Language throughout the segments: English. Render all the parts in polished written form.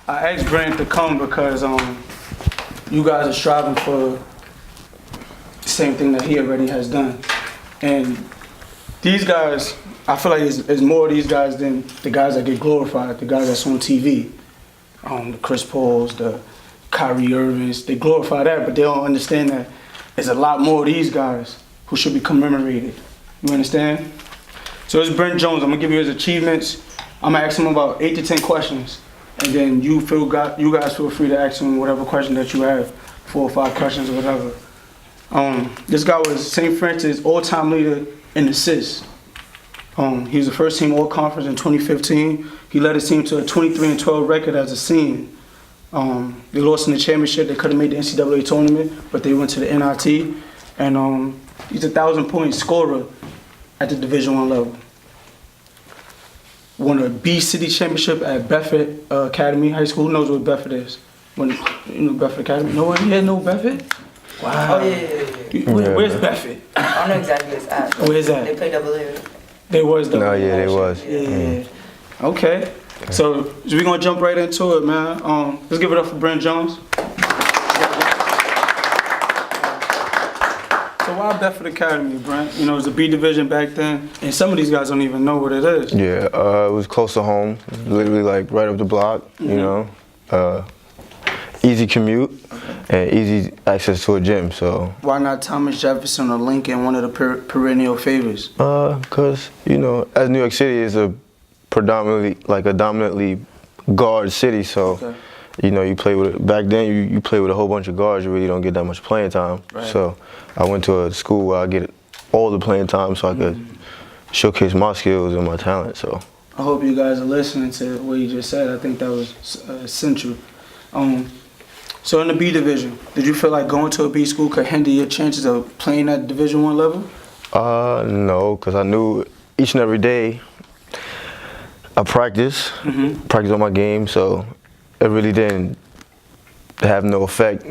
I asked Brent to come because you guys are striving for the same thing that he already has done. And these guys, I feel like it's more of these guys than the guys that get glorified, the guys that's on TV. The Chris Pauls, the Kyrie Irvings, they glorify that, but they don't understand that there's a lot more of these guys who should be commemorated. You understand? So it's Brent Jones. I'm gonna give you his achievements. I'm gonna ask him about 8 to 10 questions, and then you guys feel free to ask him whatever question that you have, 4 or 5 questions or whatever. This guy was St. Francis all-time leader in assists. He was the first team all-conference in 2015. He led his team to a 23-12 record as a senior. They lost in the championship. They could have made the NCAA tournament, but they went to the NIT. And he's a 1,000-point scorer at the Division I level. Won a B City championship at Bedford Academy High School. Who knows what Bedford is? You know Bedford Academy? No one here know Bedford? Wow. Oh, yeah. Where's Bedford? I don't know exactly where it's at. Where's that? They play double A. They was double A. No, yeah, they was. Yeah. Okay. So we're going to jump right into it, man. Let's give it up for Brent Jones. So why Bedford Academy, Brent? You know, it was a B division back then, and some of these guys don't even know what it is. Yeah, it was close to home, literally like right up the block, you know. Easy commute and easy access to a gym, so. Why not Thomas Jefferson or Lincoln, one of the perennial favorites? Because, you know, as New York City is a dominantly guard city, so, you know, you play with, back then you play with a whole bunch of guards, you really don't get that much playing time. Right. So I went to a school where I get all the playing time so I could showcase my skills and my talent, so. I hope you guys are listening to what you just said. I think that was essential. So in the B division, did you feel like going to a B school could hinder your chances of playing at Division I level? No, because I knew each and every day I practice on my game, so it really didn't have no effect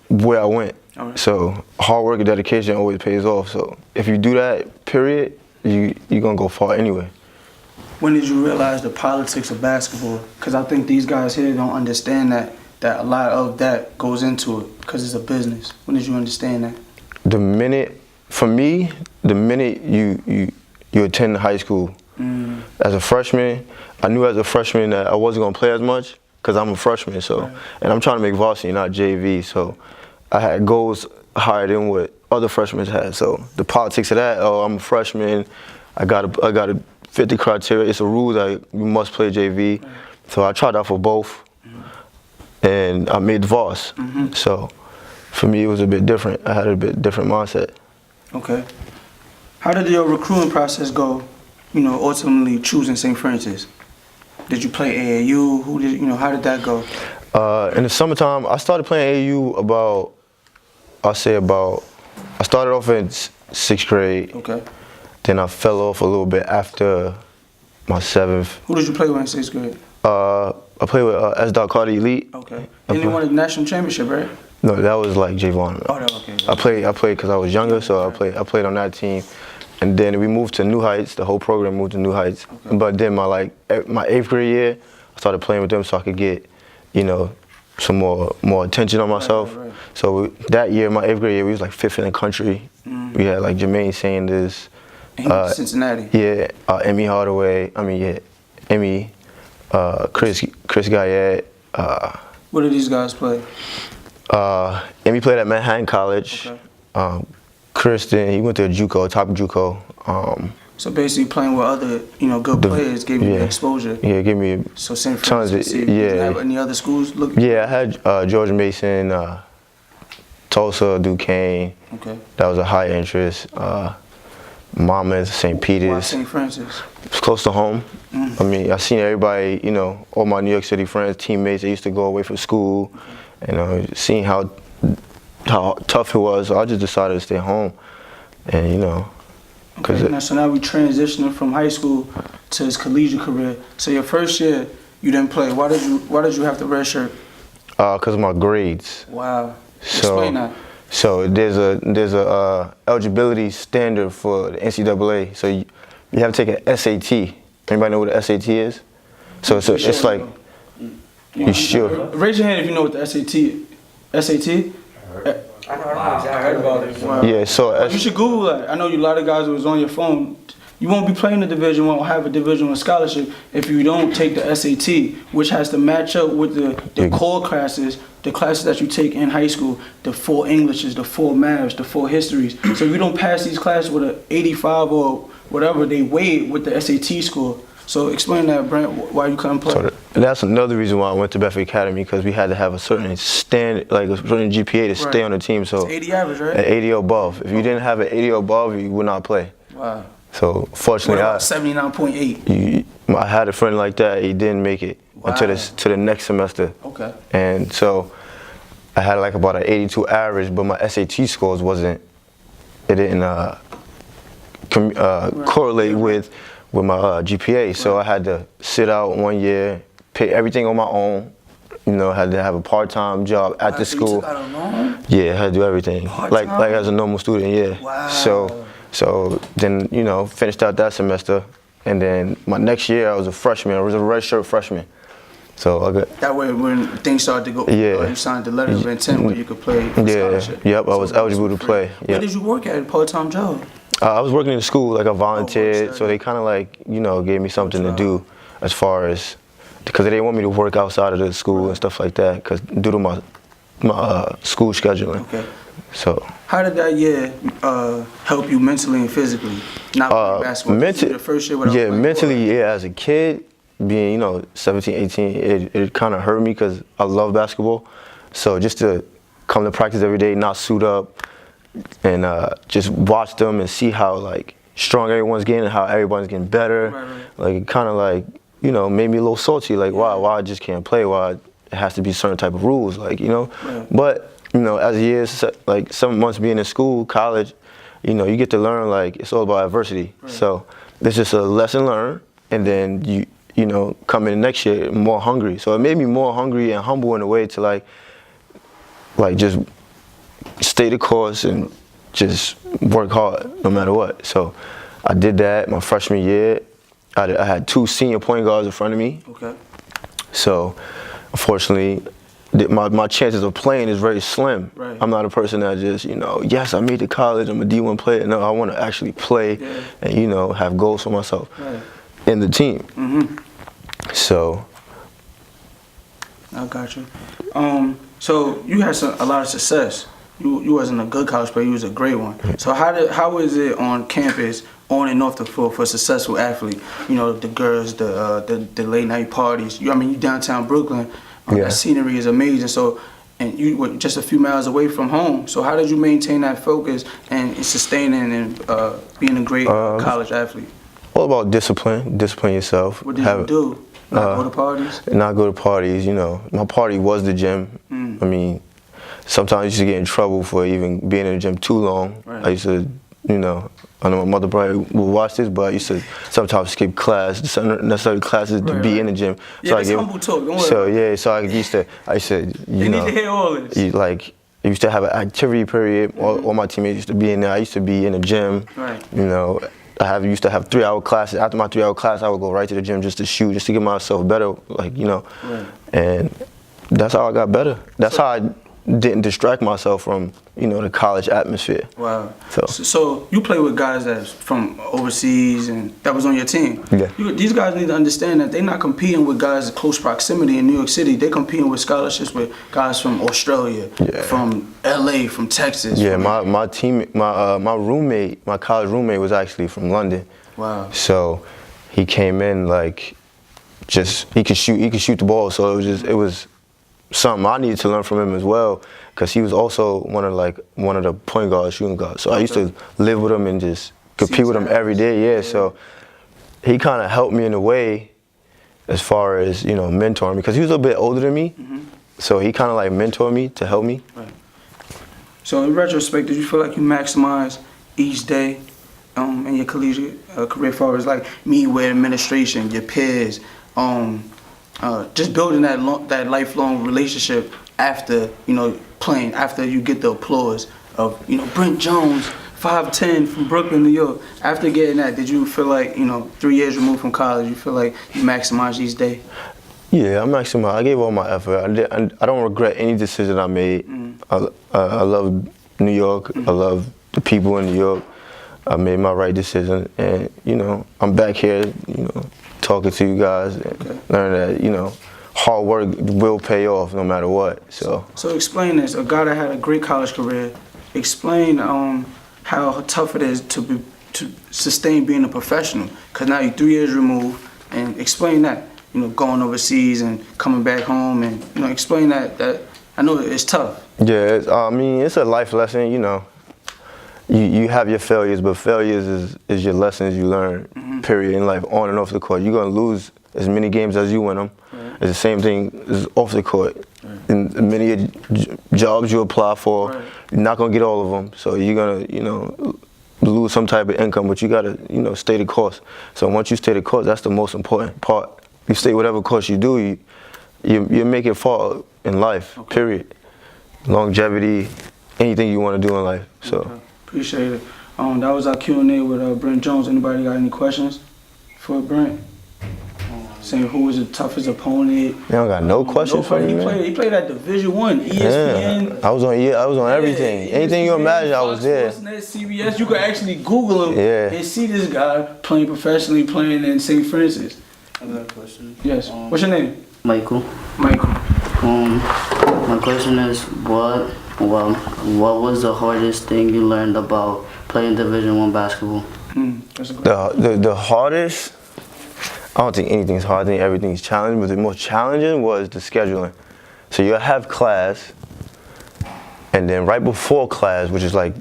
where I went. Right. So hard work and dedication always pays off. So if you do that, period, you're gonna go far anyway. When did you realize the politics of basketball? Because I think these guys here don't understand that a lot of that goes into it because it's a business. When did you understand that? The minute you attend high school, as a freshman, I knew as a freshman that I wasn't gonna play as much because I'm a freshman. So, and I'm trying to make varsity, not JV. So, I had goals higher than what other freshmen had. So, the politics of that, oh, I'm a freshman, I gotta fit the criteria. It's a rule that you must play JV. So I tried out for both. And I made Voss. So for me, it was a bit different. I had a bit different mindset. Okay. How did your recruiting process go, you know, ultimately choosing St. Francis? Did you play AAU? How did that go? In the summertime, I started playing AAU I started off in 6th grade. Okay. Then I fell off a little bit after my 7th. Who did you play with in 6th grade? I played with S. Carter Elite. Okay. And you won the national championship, right? No, that was like Javon. Oh, okay. I played because I was younger, so I played on that team. And then we moved to New Heights. The whole program moved to New Heights. Okay. But then my 8th grade year, I started playing with them so I could get, you know, some more attention on myself. Right. So that year, my 8th grade year, we was like 5th in the country. We had like Jermaine Sanders. Cincinnati. Yeah, Emmy Hardaway. Emmy. Chris Guyette. What did these guys play? Emmy played at Manhattan College. Okay. Kristen, he went to a JUCO, top JUCO. So basically playing with other, good players gave you exposure. Yeah, gave me so St. Francis. Did you have any other schools looking? Yeah, I had George Mason, Tulsa, Duquesne. Okay. That was a high interest. Monmouth, St. Peter's. Why St. Francis? It's close to home. I mean, I seen everybody, all my New York City friends, teammates, they used to go away from school, seeing how tough it was. So I just decided to stay home, and Okay, so now we transitioning from high school to his collegiate career. So your first year, you didn't play. Why did you have to redshirt? Because of my grades. Wow. Explain that. So there's a eligibility standard for the NCAA. So you have to take an SAT. Anybody know what an SAT is? So it's like You should. Raise your hand if you know what the SAT? I know exactly. I heard about it. Wow. Yeah, so You should Google that. I know you, a lot of guys who was on your phone. You won't be playing the Division I, have a Division I scholarship if you don't take the SAT, which has to match up with the core classes, the classes that you take in high school, the 4 Englishes, the 4 maths, the 4 histories. So if you don't pass these classes with an 85 or whatever, they weigh it with the SAT score. So explain that, Brent, why you couldn't play. So that's another reason why I went to Bedford Academy, because we had to have a certain standard, like a certain GPA to stay on the team. So it's 80 average, right? An 80 or above. If you didn't have an 80 or above, you would not play. Wow. So fortunately, What about 79.8? I had a friend like that. He didn't make it until to the next semester. Okay. And so I had like about an 82 average, but my SAT scores wasn't. It didn't correlate with my GPA. So I had to sit out 1 year, pay everything on my own. You know, had to have a part-time job at the school. You took out a loan? Yeah, I had to do everything. Part-time? Like as a normal student, yeah. Wow. So then, you know, finished out that semester, and then my next year I was a freshman. I was a redshirt freshman. So I got. That way, when things started to go, you signed the letter of intent where you could play for scholarship. Yep, I was eligible to play. Where did you work at a part-time job? I was working in the school, like I volunteered, so they kind of like, you know, gave me something to do as far as, because they didn't want me to work outside of the school and stuff like that, because due to my school scheduling. Okay. So. How did that year help you mentally and physically? Not playing basketball. The first year without playing mentally, yeah. As a kid, being, you know, 17, 18, it kind of hurt me because I love basketball. So just to come to practice every day, not suit up, and just watch them and see how like strong everyone's getting and how everyone's getting better. Right. Like it kind of like, you know, made me a little salty. Like why I just can't play? Why it has to be certain type of rules? Like, you know, but. You know, as years, like 7 months being in school, college, you know, you get to learn, like, it's all about adversity. So it's just a lesson learned, and then you know, come in next year more hungry. So it made me more hungry and humble in a way to like just stay the course and just work hard no matter what. So I did that my freshman year. I had 2 senior point guards in front of me. Okay. So unfortunately, my chances of playing is very slim. Right. I'm not a person that just, you know, yes, I made it to college, I'm a D1 player. No, I want to actually play and, you know, have goals for myself in the team. So. I got you. So you had a lot of success. You wasn't a good college player, you was a great one. So how is it on campus, on and off the floor for a successful athlete? You know, the girls, the late night parties. I mean, you downtown Brooklyn. That scenery is amazing. So, and you were just a few miles away from home. So how did you maintain that focus and sustaining and being a great college athlete? All about discipline yourself. What did you do? Not go to parties? Not go to parties, you know. My party was the gym. I mean, sometimes I used to get in trouble for even being in the gym too long. I used to, you know, I know my mother probably will watch this, but I used to sometimes skip class, necessary classes to be in the gym. Yeah, that's humble talk. Don't worry. So yeah, so I used to, you know, need to hear all this. I used to have an activity period. All my teammates used to be in there. I used to be in the gym. Right. You know, used to have 3-hour classes. After my 3-hour class, I would go right to the gym just to shoot, just to get myself better. Like, you know, and that's how I got better. That's how I didn't distract myself from, you know, the college atmosphere. Wow. So you play with guys that's from overseas and that was on your team. Yeah. These guys need to understand that they're not competing with guys in close proximity in New York City. They're competing with scholarships with guys from Australia, from LA, from Texas. Yeah, my team, my roommate, my college roommate was actually from London. Wow. So he came in like, he could shoot the ball. So it was something I needed to learn from him as well, because he was also one of the point guards, shooting guards. So I used to live with him and just compete with him every day. Yeah, so he kind of helped me in a way, as far as, you know, mentoring me, because he was a bit older than me. So he kind of like mentored me to help me. Right. So in retrospect, did you feel like you maximized each day in your collegiate career, as far as like meeting with administration, your peers, just building that lifelong relationship after, you know, playing, after you get the applause of, you know, Brent Jones, 5'10" from Brooklyn, New York. After getting that, did you feel like, you know, 3 years removed from college, you feel like you maximized each day? Yeah, I'm maximizing. I gave all my effort. I don't regret any decision I made. I love New York. I love the people in New York. I made my right decision, and I'm back here, talking to you guys, and learning that hard work will pay off no matter what. So explain this. A guy that had a great college career. Explain how tough it is to sustain being a professional. Because now you're 3 years removed, and explain that. Going overseas and coming back home, and explain that I know it's tough. Yeah, it's a life lesson. You have your failures, but failures is your lessons you learn. Period in life, on and off the court. You're gonna lose as many games as you win them. Right. It's the same thing as off the court. Right. In many jobs you apply for, you're not gonna get all of them. So you're gonna lose some type of income, but you gotta stay the course. So once you stay the course, that's the most important part. You stay whatever course you do, you make it far in life. Okay. Period. Longevity, anything you want to do in life. So appreciate it. That was our Q&A with Brent Jones. Anybody got any questions for Brent? Saying who was the toughest opponent? You don't got no questions for me, man. He played at Division I, ESPN. Yeah, I was on everything. Anything you imagine, I was there. CBS, you could actually Google him and see this guy playing professionally, playing in St. Francis. I got a question. Yes. What's your name? Michael. Michael. My question is, what was the hardest thing you learned about playing Division I basketball? The hardest, I don't think anything's hard. I think everything's challenging, but the most challenging was the scheduling. So you'll have class, and then right before class, which is like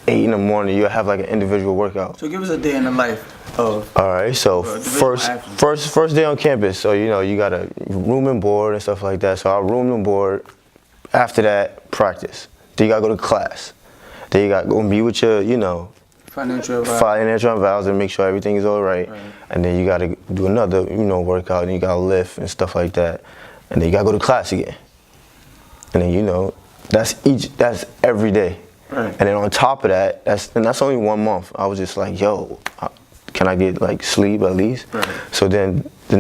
8 in the morning, you'll have like an individual workout. So give us a day in the life of. All right, so first day on campus. So you got a room and board and stuff like that. So I room and board. After that, practice. Then you gotta go to class. Then you gotta go meet with your, financial advisor and make sure everything is all right. And then you gotta do another, workout, and you gotta lift and stuff like that. And then you gotta go to class again. And then that's every day. Right. And then on top of that, that's only 1 month. I was just like, yo, can I get like sleep at least? Right. So then the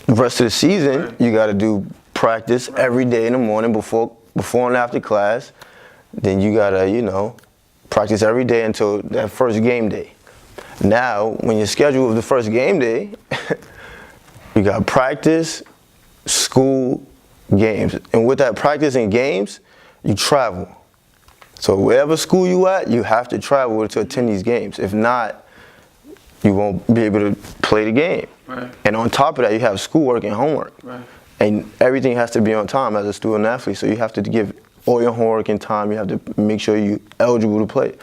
rest of the season, you gotta do practice every day in the morning before and after class. Then you gotta, practice every day until that first game day. Now, when you're scheduled with the first game day, you got practice, school, games. And with that practice and games, you travel. So wherever school you at, you have to travel to attend these games. If not, you won't be able to play the game. Right. And on top of that, you have schoolwork and homework. Right. And everything has to be on time as a student athlete. So you have to give all your homework in time. You have to make sure you're eligible to play.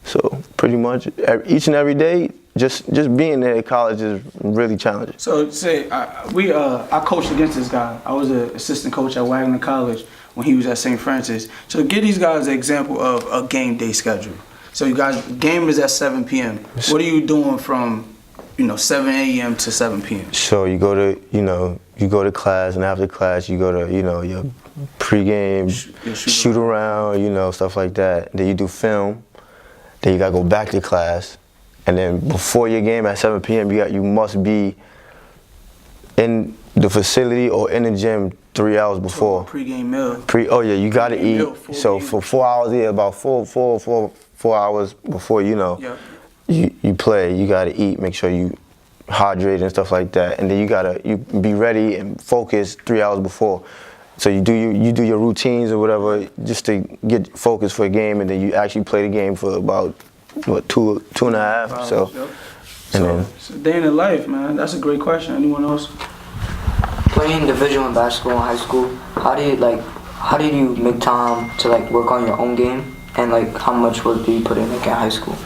So pretty much each and every day, just being there at college is really challenging. So say I coached against this guy. I was an assistant coach at Wagner College when he was at St. Francis. So give these guys an example of a game day schedule. So you guys, game is at 7 p.m. What are you doing from 7 a.m. to 7 p.m.? So you go to class, and after class you go to your pregame, shoot around, stuff like that. Then you do film. Then you gotta go back to class, and then before your game at 7 p.m. you must be in the facility or in the gym 3 hours before. Pregame meal. You gotta eat. So for 4 hours, about four hours before you play, you gotta eat. Make sure you hydrate and stuff like that, and then you be ready and focused 3 hours before. So you do your routines or whatever just to get focused for a game, and then you actually play the game for about two and a half. Hours, so, yep. Then it's a day in the life, man. That's a great question. Anyone else? Playing Division I basketball in high school, how did you make time to work on your own game, and how much do you put in in high school?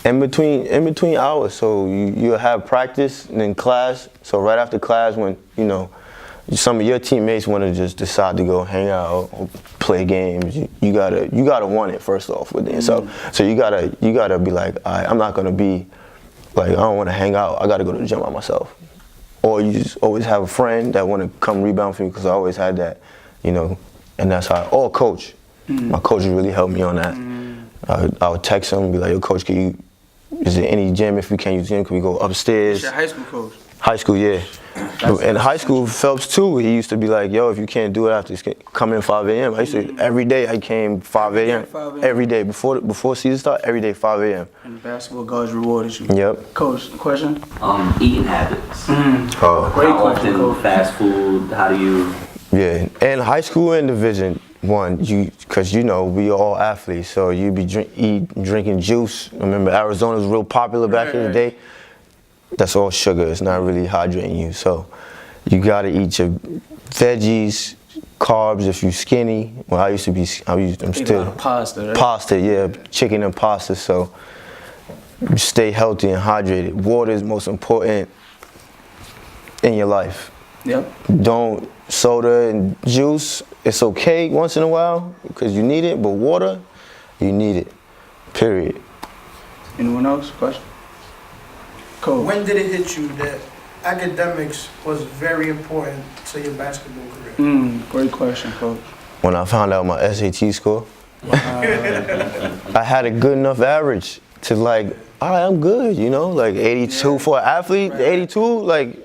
In between hours, so you'll have practice and then class. So right after class, when some of your teammates want to just decide to go hang out or play games, you gotta want it first off with it. So you gotta be like, all right, I'm not gonna be I don't want to hang out. I gotta go to the gym by myself. Or you just always have a friend that want to come rebound for you, because I always had that, and that's how. Or coach, my coach really helped me on that. I would text him and be like, yo, coach, is there any gym? If we can't use gym, can we go upstairs? Your high school coach? High school, yeah. In high school, Phelps too, he used to be like, yo, if you can't do it after, come in 5 a.m. I used to, every day I came 5 a.m. 5 a.m. Every day, before season start, every day 5 a.m. And basketball gods rewarded you. Yep. Coach, question? Eating habits. Oh. Great How question, often Coach. fast food? How do you? Yeah, in high school and Division I, because we all athletes, so you be drinking juice. I remember Arizona was real popular back in the day. That's all sugar. It's not really hydrating you. So you gotta eat your veggies, carbs if you skinny. Well, I'm still Pasta, right? pasta, yeah, chicken and pasta. So you stay healthy and hydrated. Water is most important in your life. Yep. Don't soda and juice. It's okay once in a while because you need it, but water, you need it. Period. Anyone else? Question? Coach. When did it hit you that academics was very important to your basketball career? Great question, Coach. When I found out my SAT score, I had a good enough average to like, all right, I'm good, like 82 for an athlete. 82, like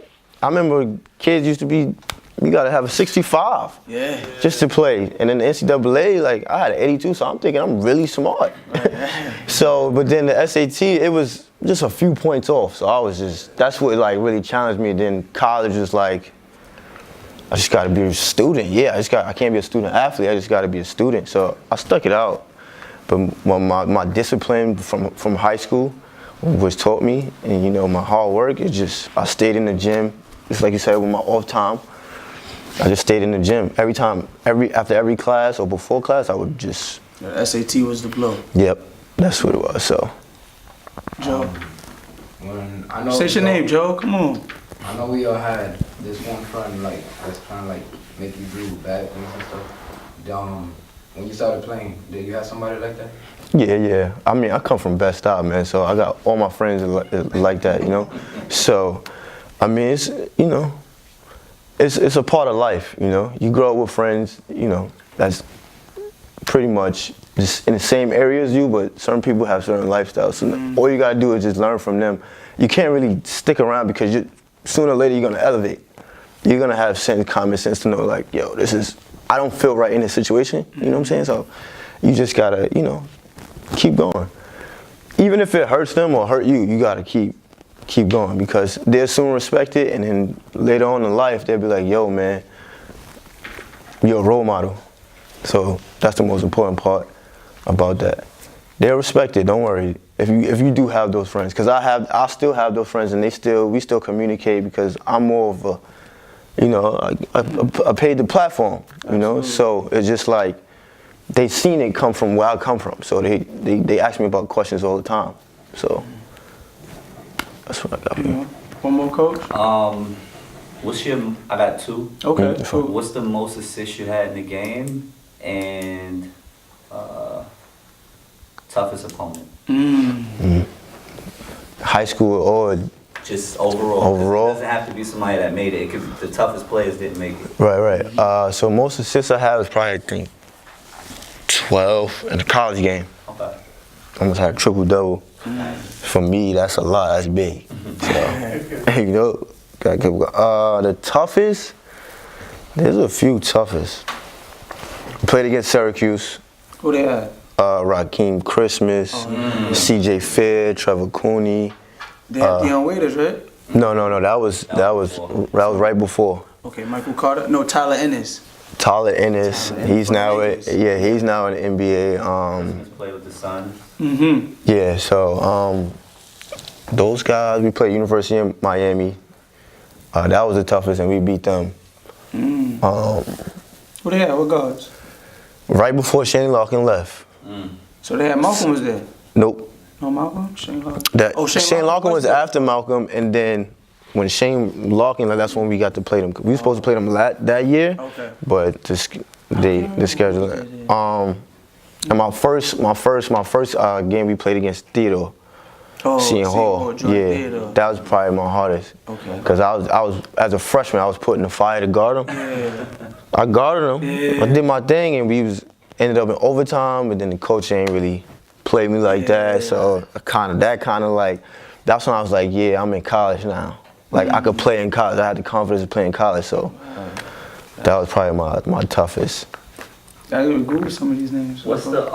I remember kids used to be, you gotta have a 65 just to play. And then the NCAA, like I had an 82, so I'm thinking I'm really smart. So, but then the SAT, it was just a few points off. So that's what like really challenged me. Then college was like, I just gotta be a student. Yeah, I can't be a student athlete, I just gotta be a student. So I stuck it out. But my discipline from high school was taught me, and my hard work, I stayed in the gym, just like you said, with my off time. I just stayed in the gym. After every class or before class, I would just. The SAT was the blow. Yep, that's what it was. So. Joe. When I know Say your name, Joe. Come on. I know we all had this one friend that's trying to make you do bad things and stuff. When you started playing, did you have somebody like that? Yeah. I mean, I come from Best Style, man. So I got all my friends like that, So, I mean, it's a part of life, You grow up with friends, that's pretty much just in the same area as you, but certain people have certain lifestyles. So all you gotta do is just learn from them. You can't really stick around because sooner or later you're gonna elevate. You're gonna have common sense to know like, yo, I don't feel right in this situation, you know what I'm saying? So you just gotta, keep going. Even if it hurts them or hurt you, you gotta keep going because they'll soon respect it, and then later on in life they'll be like, yo man, you're a role model. So that's the most important part about that. They'll respect it, don't worry. If you do have those friends, because I still have those friends, and we still communicate because I'm more of a, I paid the platform, so it's just like they seen it come from where I come from, so they ask me about questions all the time. So that's what I got for you. One more, Coach. I got two. Okay. Cool. What's the most assists you had in the game, and toughest opponent? High school or Just overall. Overall? It doesn't have to be somebody that made it. It could be the toughest players didn't make it. right. So most assists I have is probably I think 12 in a college game. Okay. Almost had a triple double. For me, that's a lot. That's big. So, gotta keep going. The toughest, there's a few toughest. Played against Syracuse. Who they had? Raheem Christmas, C.J. Fair, Trevor Cooney. They had Deion Waiters, right? No. That was right before. Okay, Michael Carter. No, Tyler Ennis. Tyler Ennis. He's now in the NBA. Christmas played with the Suns. Yeah, so those guys, we played University of Miami. That was the toughest, and we beat them. Who they had? What guards? Right before Shane Larkin left. So they had Malcolm was there. Nope. No Malcolm? Shane Larkin. Shane Larkin was there? after Malcolm, and then when Shane Larkin left, that's when we got to play them. We were supposed to play them that year, but the schedule. And my first game we played against Theodore. Seton Hall. Theodore. That was probably my hardest. Okay. Because I was as a freshman, I was put in the fire to guard him. I guarded him. I did my thing, and ended up in overtime. But then the coach ain't really played me like that. So that's when I was like, yeah, I'm in college now. Like I could play in college. I had the confidence to play in college, so that was probably my toughest. I didn't Google some of these names. What's the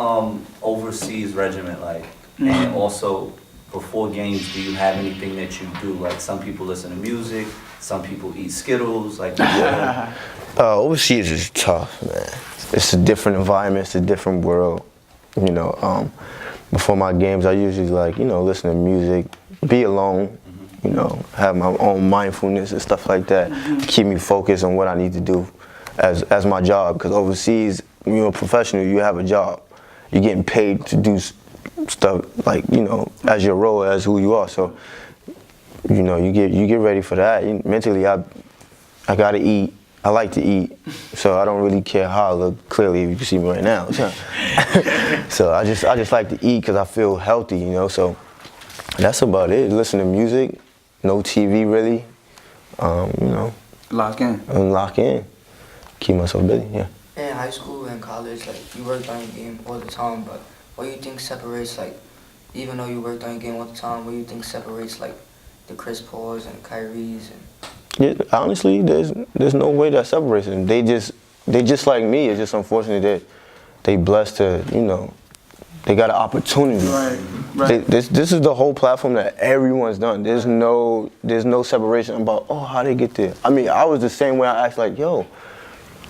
overseas regiment like? And also, before games, do you have anything that you do? Like some people listen to music, some people eat Skittles. Like, Overseas is tough, man. It's a different environment. It's a different world. You know, before my games, I usually listen to music, be alone. You know, have my own mindfulness and stuff like that. Keep me focused on what I need to do as my job. Because overseas, when you're a professional, you have a job. You're getting paid to do stuff as your role, as who you are. So, you get ready for that. Mentally, I gotta eat. I like to eat, so I don't really care how I look. Clearly, if you can see me right now. So I just like to eat because I feel healthy. So that's about it. Listen to music, no TV really. Lock in. And lock in. Keep myself busy. Yeah. In high school and college, like you worked on your game all the time, but what do you think separates, like, even though you worked on your game all the time, what do you think separates, like, the Chris Pauls and Kyries and? Yeah, honestly, there's no way that separates them. They just like me. It's just unfortunate that they blessed to, they got an opportunity. Right. This is the whole platform that everyone's done. There's no separation about how they get there. I mean, I was the same way. I asked like, yo,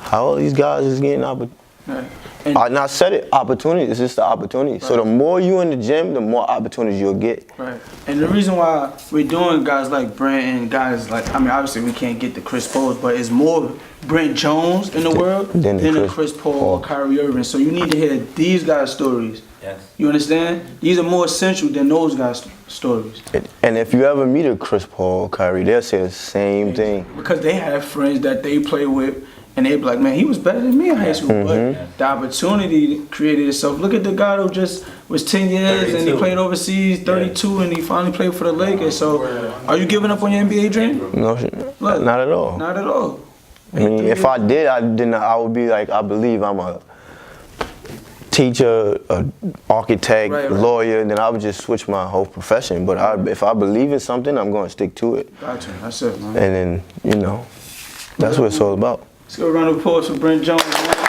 how all these guys is getting opportunity? Right. I said it, opportunity. It's just the opportunity. Right. So the more you in the gym, the more opportunities you'll get. Right. And the reason why we're doing guys like Brent and guys like, I mean, obviously we can't get the Chris Pauls, but it's more Brent Jones in the world than the Chris Paul or Kyrie Irving. So you need to hear these guys' stories. yes. You understand? These are more essential than those guys' stories. And if you ever meet a Chris Paul or Kyrie, they'll say the same thing. Because they have friends that they play with. And they be like, man, he was better than me in high school. But the opportunity created itself. Look at the guy who just was 10 years 32. And he played overseas, 32, and he finally played for the Lakers. So are you giving up on your NBA dream? No, Look, not at all. Not at all. I mean, if I did, I would be like, I believe I'm a teacher, an architect, lawyer, and then I would just switch my whole profession. But if I believe in something, I'm going to stick to it. Gotcha. That's it, man. And then, that's what it's all about. Let's go around the applause for Brent Jones, man.